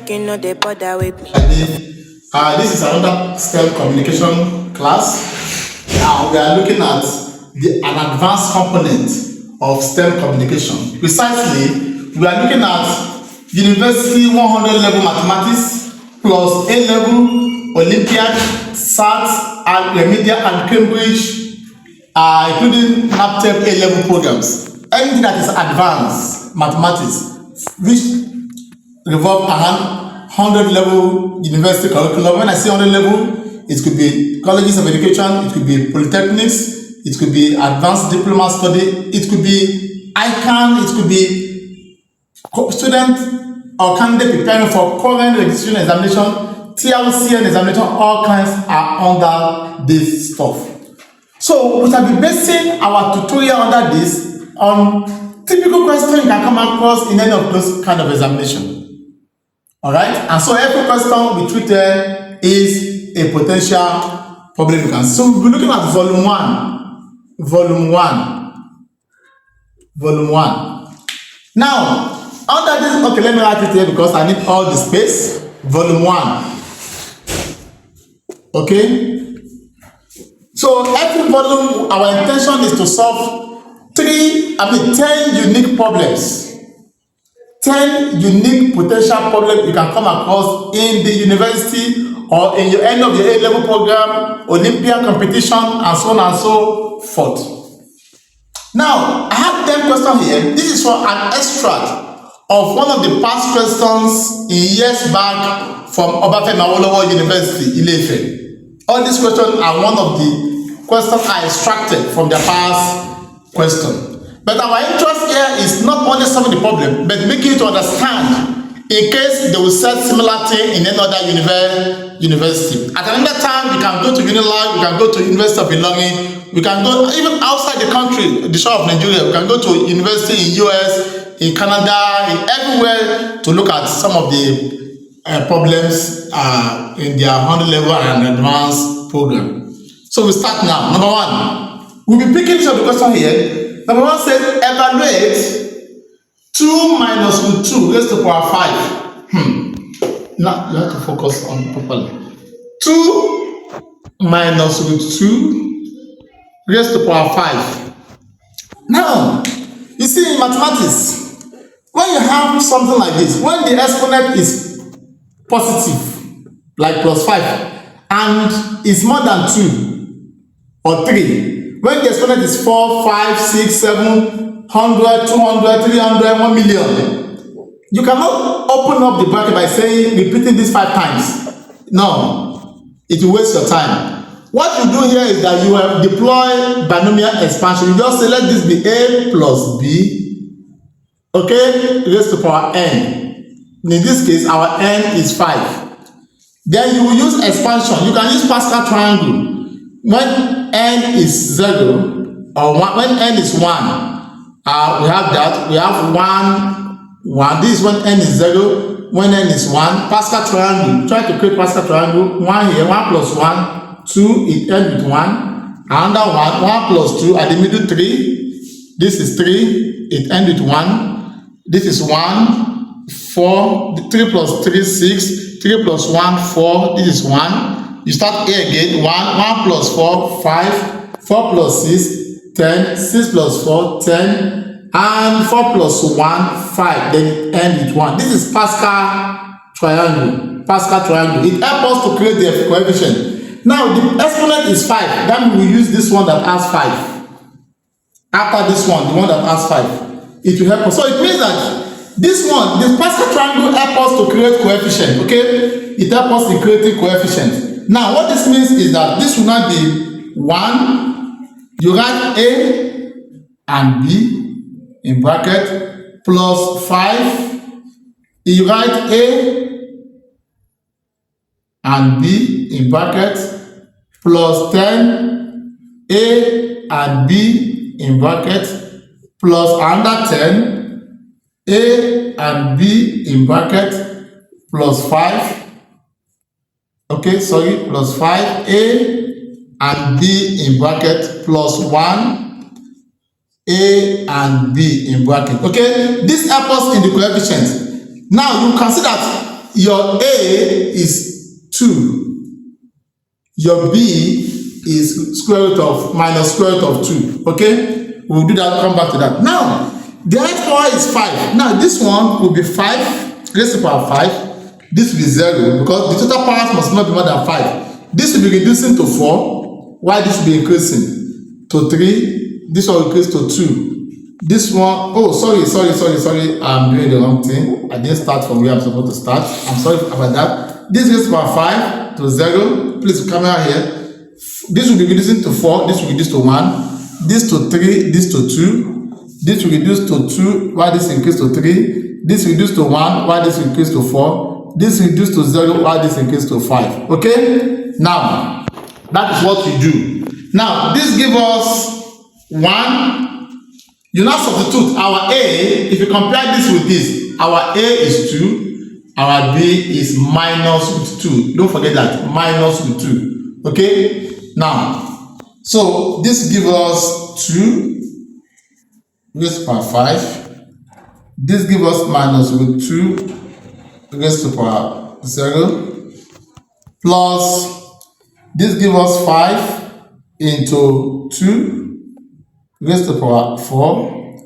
make you know they bother with me. This is another STEM communication class. Now we are looking at an advanced component of STEM communication. Precisely, we are looking at University 100 level mathematics plus A-level, Olympiad, SAT, and Remedial and Cambridge, including NAPTEP A-level programs. Anything that is advanced mathematics, which revolve around 100 level university curriculum. When I say 100 level, it could be colleges of education, it could be polytechnics, it could be advanced diploma study, it could be ICANN, it could be student or candidate preparing for current registration examination, TLCN examination. All kinds are under this stuff. So we shall be basing our tutorial under this on typical questions you can come across in any of those kind of examination. Alright, and so every question we treat there is a potential problem you can. So we'll be looking at volume 1. Now, under this, okay, let me write it here because I need all the space. Volume 1. Okay? So every volume, our intention is to solve 10 unique problems. 10 unique potential problems you can come across in the university or in your end of your A-level program, Olympiad competition, and so on and so forth. Now, I have 10 questions here. This is for an extract of one of the past questions in years back from Obafemi Awolowo University, Ile-Ife. All these questions are one of the questions I extracted from their past question. But our interest here is not only solving the problem, but making you to understand in case they will set similar thing in any other university. At another time, we can go to Unilag, we can go to University of Ilorin, we can go even outside the country, the shore of Nigeria, we can go to university in US, in Canada, in everywhere to look at some of the problems in their 100 level and advanced program. So we start now. Number 1, we'll be picking each of the question here. Number 1 says, evaluate 2 minus root 2 raised to the power 5. Now, you have to focus on properly. 2 minus root 2 raised to the power 5. Now, you see in mathematics, when you have something like this, when the exponent is positive, like plus 5, and is more than 2 or 3, when the exponent is 4, 5, 6, 7, 100, 200, 300, 1 million, you cannot open up the bracket by saying, repeating this 5 times. No, it will waste your time. What you do here is that you will deploy binomial expansion. You just say, let this be A plus B, okay, raised to the power n. In this case, our n is 5. Then you will use expansion. You can use Pascal triangle. When n is 0 or 1, when n is 1, we have that. We have 1. This is when n is 0. When n is 1, Pascal triangle. Try to create Pascal triangle. 1 here, 1 plus 1, 2. It ends with 1. Another 1 plus 2 at the middle 3. This is 3. It ends with 1. This is 1, 4. 3 plus 3, 6. 3 plus 1, 4. This is 1. You start here again. 1 plus 4, 5, 4 plus 6, 10, 6 plus 4, 10, and 4 plus 1, 5. Then it ends with 1. This is Pascal triangle. It helps us to create the coefficient. Now the exponent is 5. Then we will use this one that has 5. After this one, the one that has 5, it will help us. So it means that this Pascal triangle helps us to create coefficient. Okay, it helps us in creating coefficient. Now, what this means is that this will not be 1. You write A and B in bracket plus 5. You write A and B in bracket plus 10. A and B in bracket plus another 10. A and B in bracket plus 5. Okay, sorry, plus 5, A and B in bracket plus 1, A and B in bracket. Okay, this helps us in the coefficient. Now you can see that your A is 2. Your B is square root of minus square root of 2. Okay? We'll do that, come back to that. Now, the highest power is 5. Now, this one will be 5 raised to the power 5. This will be 0 because the total powers must not be more than 5. This will be reducing to 4, while this will be increasing to 3. This one will increase to 2. This one, oh, sorry, I'm doing the wrong thing. I didn't start from where I'm supposed to start. I'm sorry about that. This raised to the power 5 to 0. Please come out here. This will be reducing to 4. This will reduce to 1. This to 3. This to 2. This will reduce to 2, while this increase to 3. This reduce to 1, while this increase to 4. This reduce to 0, while this increase to 5. Okay? Now, that is what we do. Now, this gives us 1. You now substitute our A. If you compare this with this, our A is 2. Our B is minus with 2. Don't forget that. Minus with 2. Okay? Now, so this gives us 2. Raised to power 5. This gives us minus root 2 raised to power 0 plus this gives us 5 into 2 raised to power 4.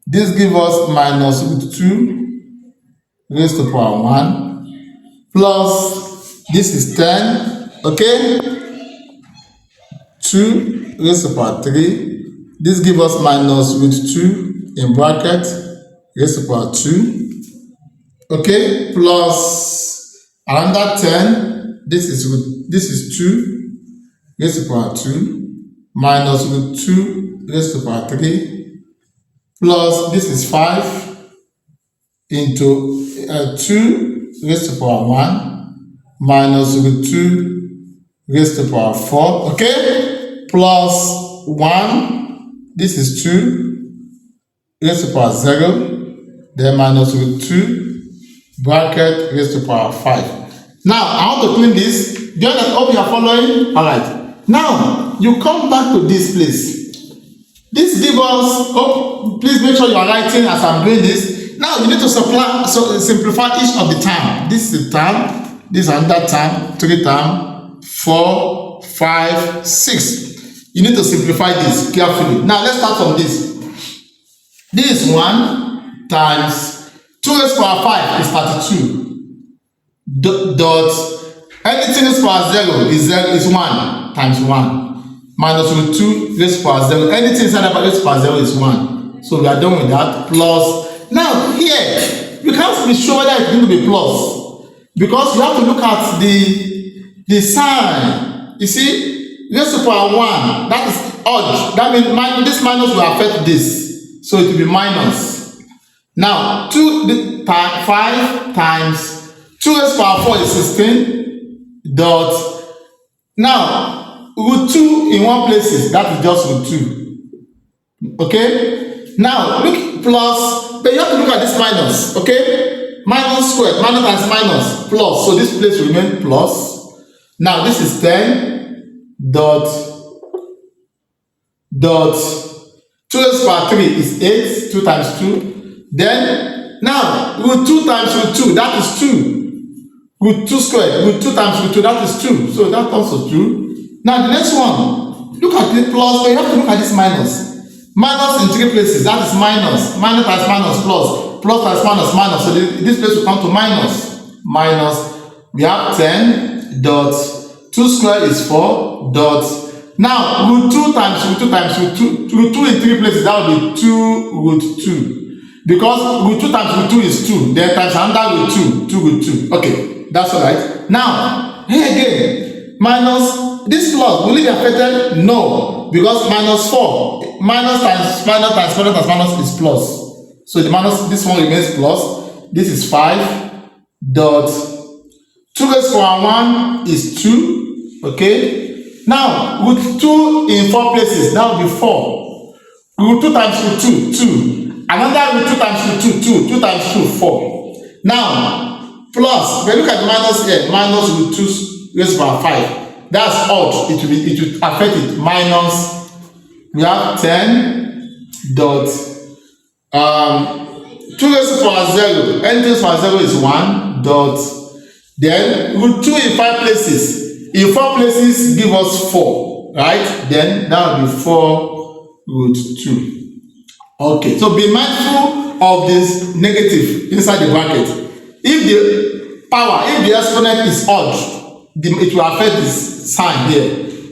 This gives us minus root 2 raised to power 1 plus this is 10. Okay? 2 raised to power 3. This gives us minus root 2 in bracket raised to power 2. Okay, plus another 10. This is 2 raised to power 2 minus root 2 raised to power 3 plus this is 5 into 2 raised to power 1 minus root 2 raised to power 4. Okay, plus 1. This is 2 raised to power 0, then minus root 2, bracket raised to power 5. Now, I want to clean this. Do you understand? Hope you are following? Alright. Now, you come back to this place. This gives us, oh, please make sure you are writing as I'm doing this. Now, you need to simplify each of the term. This is the term, this is another term, 3 term, 4, 5, 6. You need to simplify this carefully. Now, let's start from this. This is 1 times 2 raised to power 5 is 32. Dot anything raised to power 0 is 1 times 1. Minus root 2 raised to power 0. Anything inside of raised to power 0 is 1. So we are done with that. Plus. Now, here, you can't be sure whether it's going to be plus. Because you have to look at the sign. You see? Raised to power 1, that is odd. That means this minus will affect this. So it will be minus. Now, 5 times 2 raised to power 4 is 16. Dot. Now, root 2 in one place, that is just root 2. Okay? Now, look plus, but you have to look at this minus. Okay? Minus squared, minus times minus, plus. So this place will remain plus. Now, this is 10. Dot 2 raised to power 3 is 8, 2 times 2. Then, now, root 2 times root 2, that is 2. Root 2 squared, root 2 times root 2, that is 2. So that comes to 2. Now, the next one, look at the plus, but you have to look at this minus. Minus in 3 places, that is minus. Minus times minus plus. Plus times minus minus. So this place will come to minus. Minus, we have 10 dot 2 squared is 4 dot. Now, root 2 times root 2 times root 2. Root 2 in 3 places, that will be 2 root 2. Because root 2 times root 2 is 2. Then times another root 2. 2 root 2. Okay, that's all right. Now, here again, minus this plus, will it be affected? No. Because minus 4. Minus times minus times minus times minus is plus. So the minus, this one remains plus. This is 5 dot 2 raised to power 1 is 2. Okay, now root 2 in 4 places, that will be 4. Root 2 times root 2, 2. Another root 2 times root 2, 2. 2 times 2, 4. Now, plus, when you look at the minus here, minus root 2 raised to power 5. That's odd, it will affect it. Minus, we have 10 dot 2 raised to power 0. Anything raised to power 0 is 1 dot Then root 2 in 5 places. In 4 places, give us 4, right? Then that will be 4 root 2. Okay, so be mindful of this negative inside the bracket. If the power, if the exponent is odd, it will affect this sign here.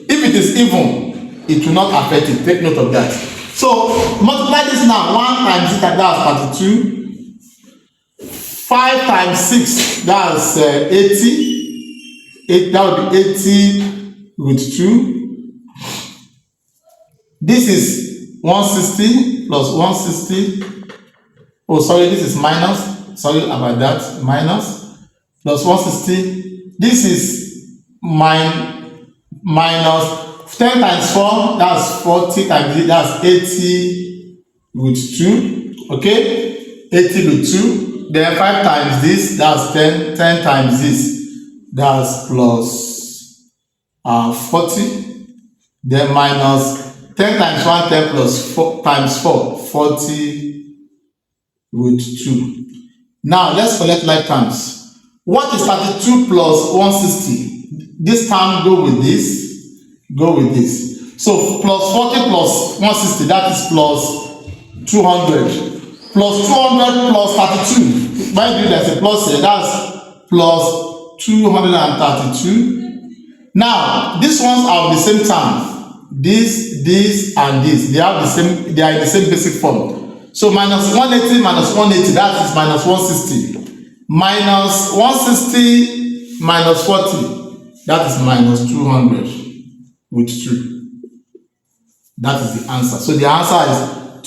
If it is even, it will not affect it. Take note of that. So multiply this now. 1 times it, that's 32. 5 times 6, that's 80. That would be 80 root 2. This is 160 plus 160. Oh, sorry, this is minus. Sorry about that. Minus plus 160. This is minus 10 times 4. That's 40 times 8. That's 80 root 2. Okay, 80 root 2. Then 5 times this, that's 10. 10 times this, that's plus 40. Then minus 10 times 1, 10 plus 4 times 4, 40 root 2. Now let's collect like terms. What is 32 plus 160? This term go with this, go with this. So plus 40 plus 160, that is plus 200. Plus 200 plus 32. Mind you, there's a plus here. That's plus 232. Now, these ones are of the same term. This, and this. They have the same. They are in the same basic form. So minus 180 minus 180. That is minus 160. Minus 160 minus 40. That is minus 200 with 2. That is the answer. So the answer is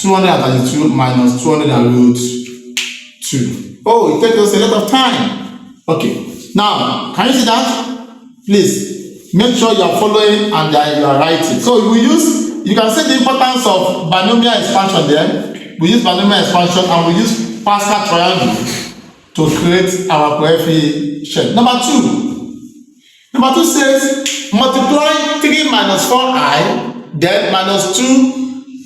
232 minus 200 root 2. Oh, it takes us a lot of time. Okay, now can you see that? Please make sure you are following and you are writing. So you can see the importance of binomial expansion there. We use binomial expansion and we use Pascal triangle to create our coefficient. Number 2 says multiply 3 minus 4i, then minus 2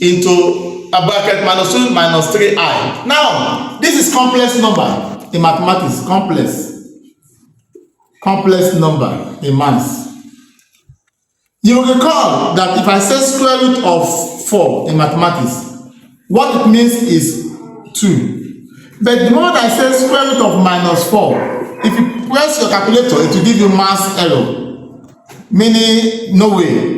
into a bracket minus 2 minus 3i. Now, this is complex number in mathematics. Complex number in maths. You will recall that if I say square root of 4 in mathematics, what it means is 2. But the moment I say square root of minus 4, if you press your calculator, it will give you mass error, meaning no way.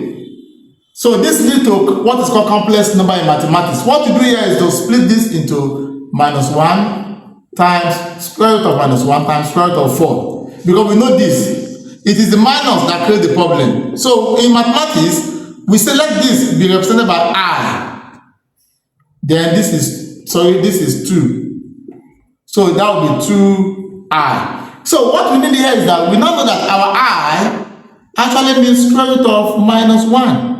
So this leads to what is called complex number in mathematics. What you do here is to split this into minus 1 times square root of minus 1 times square root of 4. Because we know this. It is the minus that creates the problem. So in mathematics, we say let this be represented by I. Then this is 2. So that will be 2i. So what we need here is that we now know that our I actually means square root of minus 1.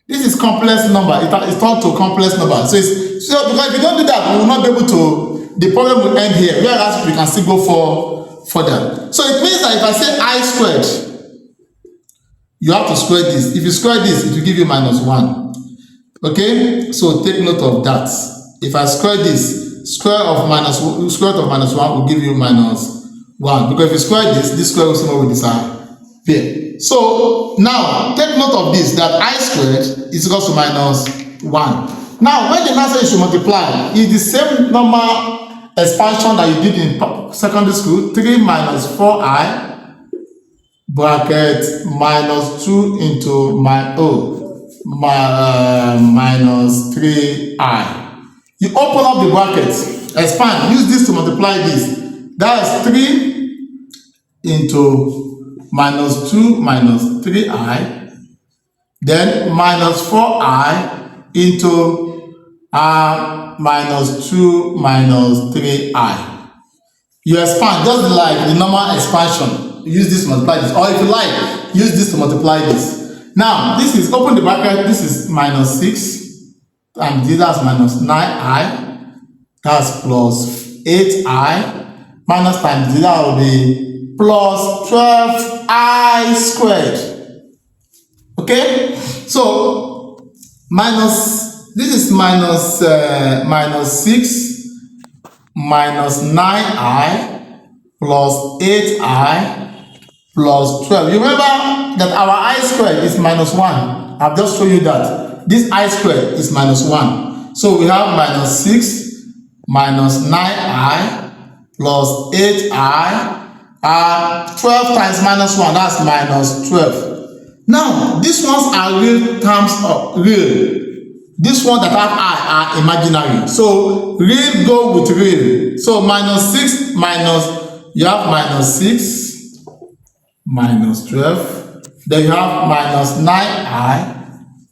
This is complex number. It's turned to complex number. So because if you don't do that, we will not be able to. The problem will end here. Whereas we can still go further. So it means that if I say I squared, you have to square this. If you square this, it will give you minus 1. Okay. So take note of that. If I square this, square root of minus 1 will give you minus 1. Because if you square this square will somehow disappear. So now take note of this, that I squared is equal to minus 1. Now when the answer you should multiply is the same normal expansion that you did in secondary school. 3 minus 4i bracket minus 2 into minus 3i. You open up the bracket, expand, use this to multiply this. That is 3 into minus 2 minus 3i, then minus 4i into minus 2 minus 3i. You expand just like the normal expansion. Use this to multiply this, or if you like, use this to multiply this. Now this is open the bracket. This is minus 6 and this is minus 9i. That's plus 8i minus times this will be plus 12i squared. Okay, so this is minus 6 minus 9i plus 8i plus 12. You remember that our I squared is minus 1. I've just shown you that. This I squared is minus 1. So we have minus 6 minus 9i plus 8i. 12 times minus 1, that's minus 12. Now, these ones are real terms of real. This one that have I are imaginary. So real go with real. So minus 6 minus, you have minus 6 minus 12. Then you have minus 9i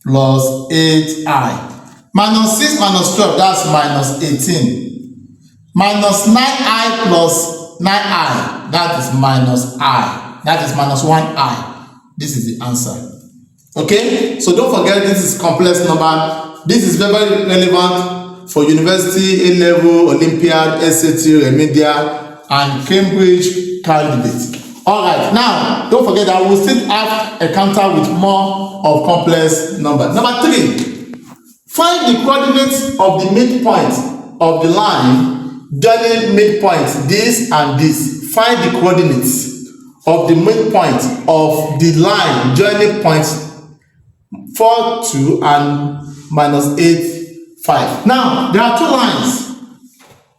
plus 8i. Minus 6 minus 12, that's minus 18. Minus 9i plus 9i, that is minus I. That is minus 1i. This is the answer. Okay? So don't forget, this is complex number. This is very relevant for university, A-level, Olympiad, SAT, remedial, and Cambridge candidates. Alright, now don't forget that we'll still have a counter with more of complex numbers. Number 3, find the coordinates of the midpoint of the line joining midpoint this and this. Find the coordinates of the midpoint of the line joining points 4, 2 and minus 8, 5. Now there are two lines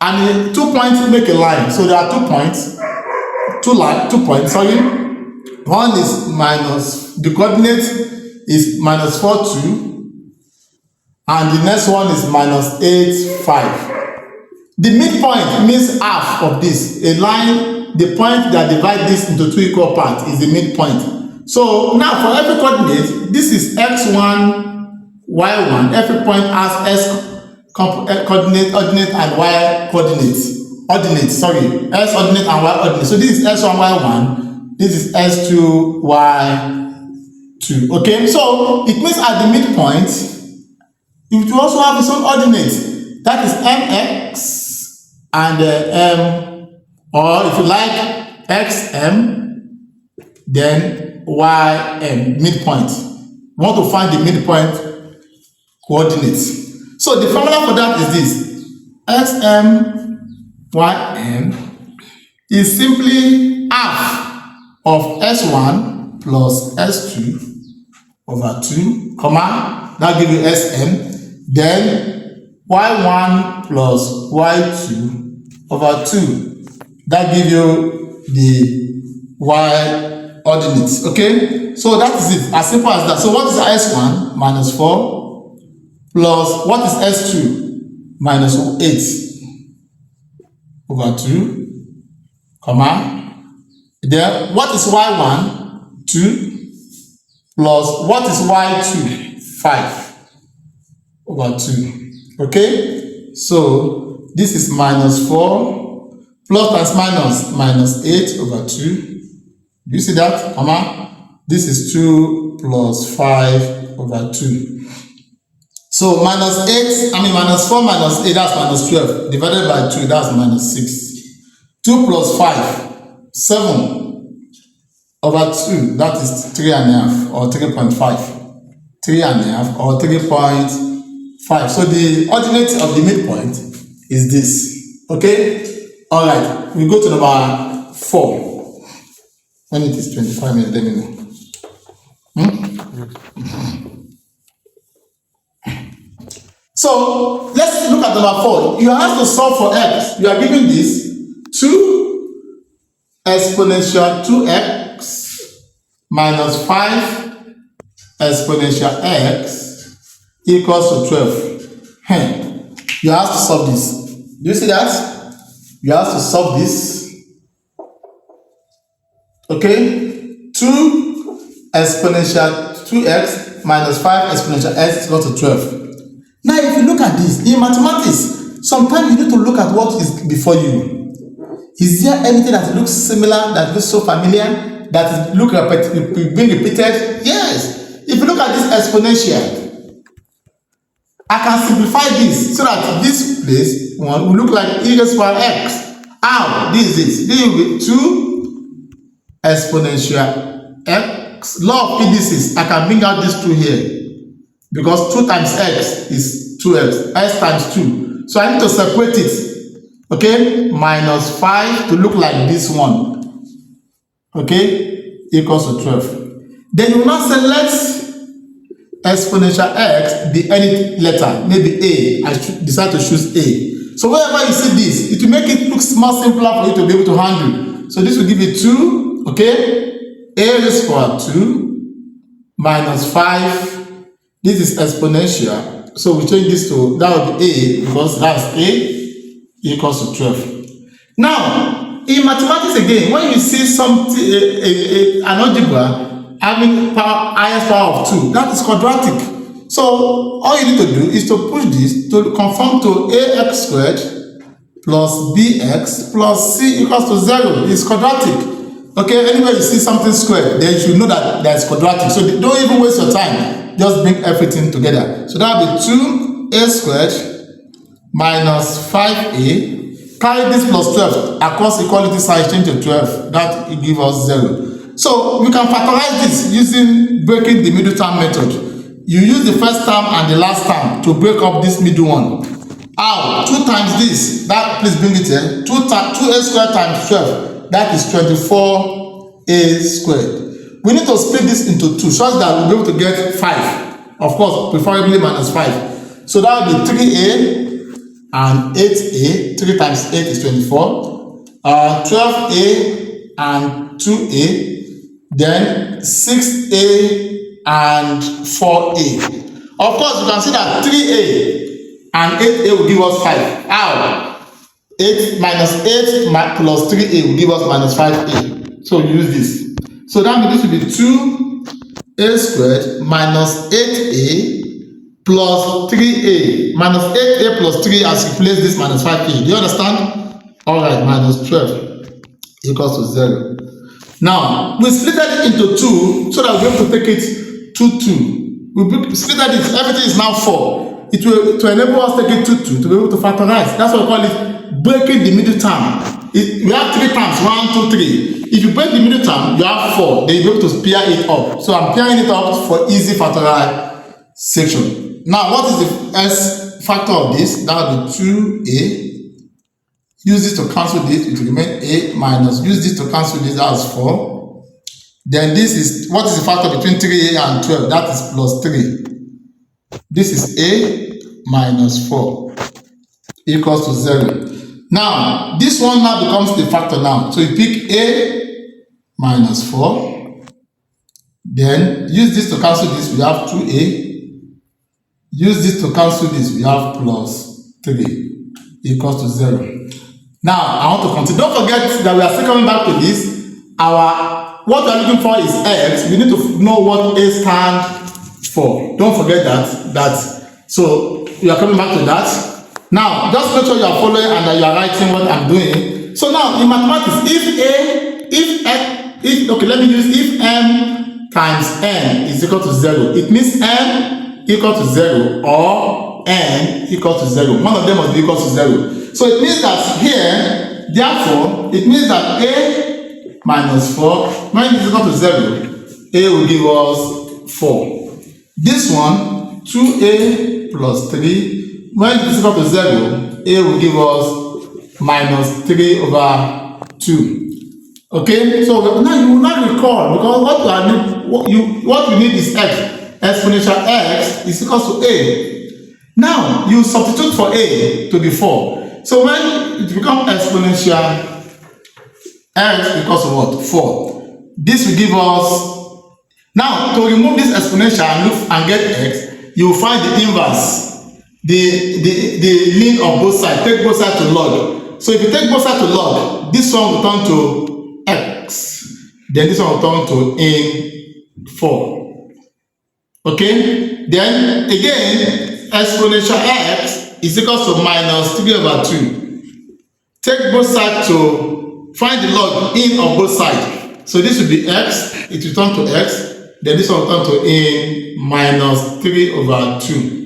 and 2 points make a line. So there are 2 points, 2 points, sorry. One is minus, the coordinate is minus 4, 2, and the next one is minus 8, 5. The midpoint means half of this. A line, the point that divides this into 2 equal parts is the midpoint. So now for every coordinate, this is x1, y1. Every point has s coordinate, ordinate, and y coordinate. S ordinate and y ordinate. So this is s1, y1. This is s2, y2. Okay, so it means at the midpoint, it will also have its own ordinate. That is mx and m, or if you like xm, then ym, midpoint. We want to find the midpoint coordinates. So the formula for that is this: xm ym is simply half of s1 plus s2 over 2, comma, that gives you sm, then y1 plus y2 over 2. That gives you the y ordinates. Okay, so that is it, as simple as that. So what is s1? Minus 4 plus what is s2? Minus 8 over 2, comma, then what is y1? 2 plus what is y2? 5 over 2. Okay, so this is minus 4 plus times minus, minus 8 over 2. Do you see that, comma? This is 2 plus 5 over 2. So minus 4 minus 8, that's minus 12. Divided by 2, that's minus 6. 2 plus 5, 7 over 2, that is 3.5 or 3.5. 3.5 or 3.5. So the ordinate of the midpoint is this. Okay? Alright, we go to number 4. When it is 25 minutes, let me know. So let's look at number 4. You have to solve for x. You are given this 2 exponential 2x minus 5 exponential x equals to 12. You have to solve this. Do you see that? You have to solve this. Okay? 2 exponential 2x minus 5 exponential x equals to 12. Now, if you look at this, in mathematics, sometimes you need to look at what is before you. Is there anything that looks similar, that looks so familiar, that look being repeated? Yes. If you look at this exponential, I can simplify this so that this place one will look like e raised to power x. How? This is it. This will be 2 exponential x. Law of indices, I can bring out this 2 here. Because 2 times x is 2x, x times 2. So I need to separate it. okay, minus 5 to look like this one, okay, equals to 12. Then you will now select exponential x, the any letter, maybe A. I decide to choose A. So wherever you see this, it will make it look more simpler for you to be able to handle. So this will give you 2, okay, A raised to power 2 minus 5. This is exponential. So we change this to, that would be A, because that's A equals to 12. Now, in mathematics again, when you see something, an algebra having highest power of 2, that is quadratic. So all you need to do is to push this to conform to ax squared plus bx plus c equals to 0. It's quadratic. Okay, anywhere you see something squared, then you should know that that's quadratic. So don't even waste your time. Just bring everything together. So that will be 2a squared minus 5a. Carry this plus 12 across equality sign, change to 12. That will give us 0. So we can factorize this using breaking the middle term method. You use the first term and the last term to break up this middle one. How? 2 times this. That, please bring it here. 2a squared times 12. That is 24a squared. We need to split this into 2 so that we'll be able to get 5. Of course, preferably minus 5. So that will be 3a and 8a. 3 times 8 is 24. 12a and 2a. Then 6a and 4a. Of course, you can see that 3a and 8a will give us 5. How? 8 minus 8 plus 3a will give us minus 5a. So use this. So that means this will be 2a squared minus 8a plus 3a. Minus 8a plus 3 as replace this minus 5a. Do you understand? Alright, minus 12 equals to 0. Now, we split it into 2 so that we'll be able to take it 2, 2. We split it, everything is now 4. It will to enable us to take it 2, 2 to be able to factorize. That's what we call it breaking the middle term. We have 3 terms, 1, 2, 3. If you break the middle term, you have 4. Then you'll be able to pair it up. So I'm pairing it up for easy factorization. Now, what is the S factor of this? That will be 2a. Use this to cancel this, it will remain a minus. Use this to cancel this, that's 4. Then this is, what is the factor between 3a and 12? That is plus 3. This is a minus 4 equals to 0. Now, this one now becomes the factor now. So you pick a minus 4. Then use this to cancel this, we have 2a. Use this to cancel this, we have plus 3 equals to 0. Now, I want to continue. Don't forget that we are still coming back to this. What we are looking for is x. We need to know what a stands for. Don't forget that. So, we are coming back to that. Now, just make sure you are following and that you are writing what I'm doing. So now, in mathematics, if m times n is equal to 0, it means m equal to 0 or n equal to 0. One of them must be equal to 0. So it means that here, therefore, it means that a minus 4, when it is equal to 0, a will give us 4. This one, 2a plus 3, when it is equal to 0, a will give us minus 3 over 2. Okay, so now you will not recall, because what you need is x. Exponential x is equal to a. Now, you substitute for a to be 4. So when it becomes exponential x equals to what? 4. This will give us, now to remove this exponential and get x, you will find the inverse, the mean of both sides. Take both sides to log. So if you take both sides to log, this one will turn to x, then this one will turn to in 4. Okay, then again, exponential x is equal to minus 3 over 2. Take both sides to find the log in of both sides. So this will be x, it will turn to x, then this one will turn to in minus 3 over 2.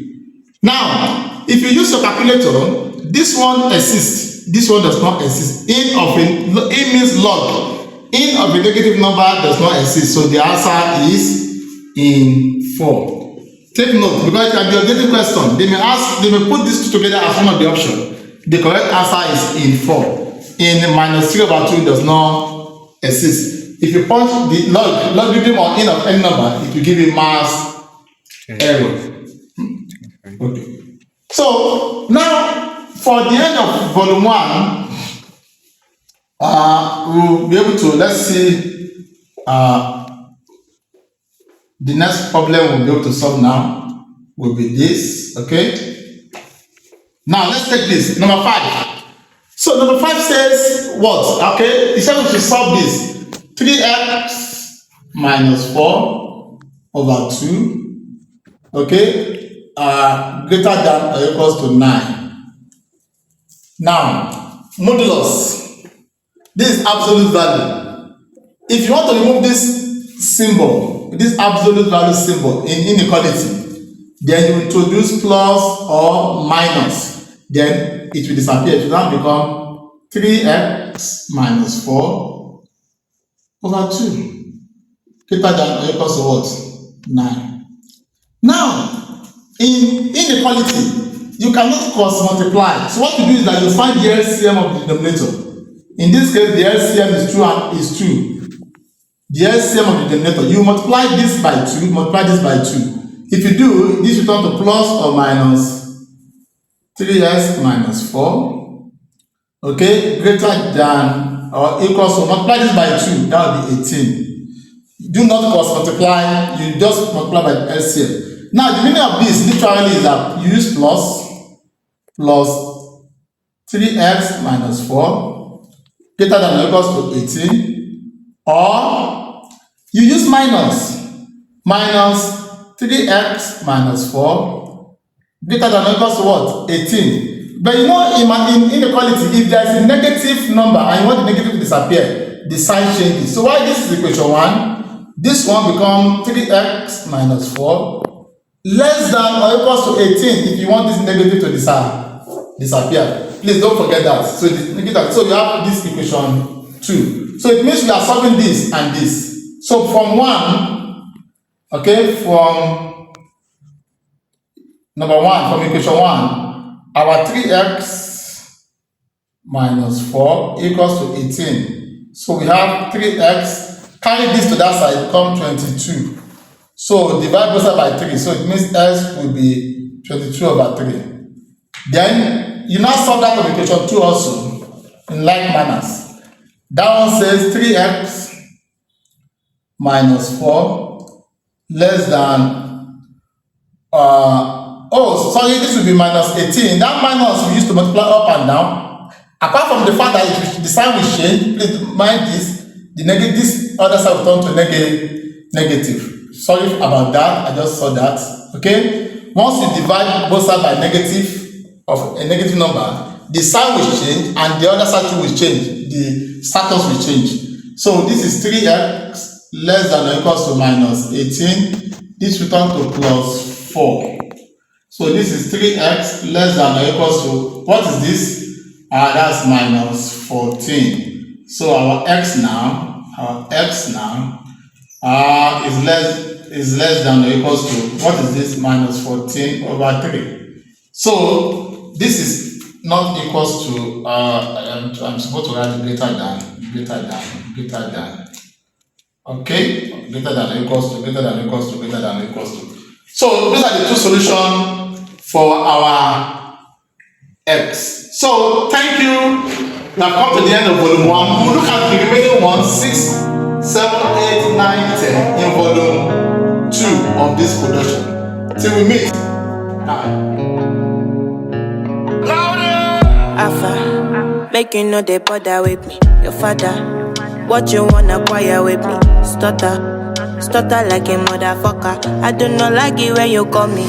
Now, if you use your calculator, this one exists, this one does not exist. In means log. In of a negative number does not exist. So the answer is in 4. Take note, because it can be a daily question. They may put these two together as one of the options. The correct answer is in 4. In minus 3 over 2 does not exist. If you punch the logarithm or in of any number, it will give you mass error. Okay. So now for the end of volume 1, we'll be able to, let's see, the next problem we'll be able to solve now will be this, okay? Now let's take this, number 5. So number 5 says what? Okay, it says we should solve this. 3x minus 4 over 2, okay, greater than or equals to 9. Now, modulus, this is absolute value. If you want to remove this symbol, this absolute value symbol in inequality, then you introduce plus or minus, then it will disappear. It will now become 3x minus 4 over 2, greater than or equals to what? 9. Now, in inequality, you cannot cross multiply. So what you do is that you find the LCM of the denominator. In this case, the LCM is true and is 2. The LCM of the denominator, you multiply this by 2, multiply this by 2. If you do, this will turn to plus or minus 3x minus 4, okay, greater than or equals to, multiply this by 2, that will be 18. Do not cross multiply, you just multiply by the LCM. Now, the meaning of this literally is that you use plus 3x minus 4 greater than or equals to 18, or you use minus 3x minus 4 greater than or equals to what? 18. But you know, in inequality, if there is a negative number and you want the negative to disappear, the sign changes. So while this is equation 1, this one becomes 3x minus 4 less than or equals to 18 if you want this negative to disappear. Please don't forget that. So you have this equation 2. So it means we are solving this and this. So from 1, okay, from number 1, from equation 1, our 3x minus 4 equals to 18. So we have 3x, carry this to that side, become 22. So divide both sides by 3. So it means s will be 22 over 3. Then you now solve that of equation 2 also in like manners. That one says 3x minus 4 less than this will be minus 18. That minus we used to multiply up and down. Apart from the fact that the sign will change, please mind this, this other side will turn to negative. Sorry about that, I just saw that. Okay? Once you divide both sides by negative of a negative number, the sign will change and the other side too will change. The status will change. So this is 3x less than or equals to minus 18. This will turn to plus 4. So this is 3x less than or equals to, what is this? That's minus 14. So our x now is less than or equals to, what is this? Minus 14 over 3. So this is not equals to, I'm supposed to write greater than. Okay, greater than or equals to. So these are the two solutions for our x. So thank you. We have come to the end of volume 1. We'll look at the remaining ones, 6, 7, 8, 9, 10 in volume 2 of this production. Till we meet. Alpha, make you know they bother with me. Your father, what you wanna acquire with me? Stutter like a motherfucker. I do not like it when you call me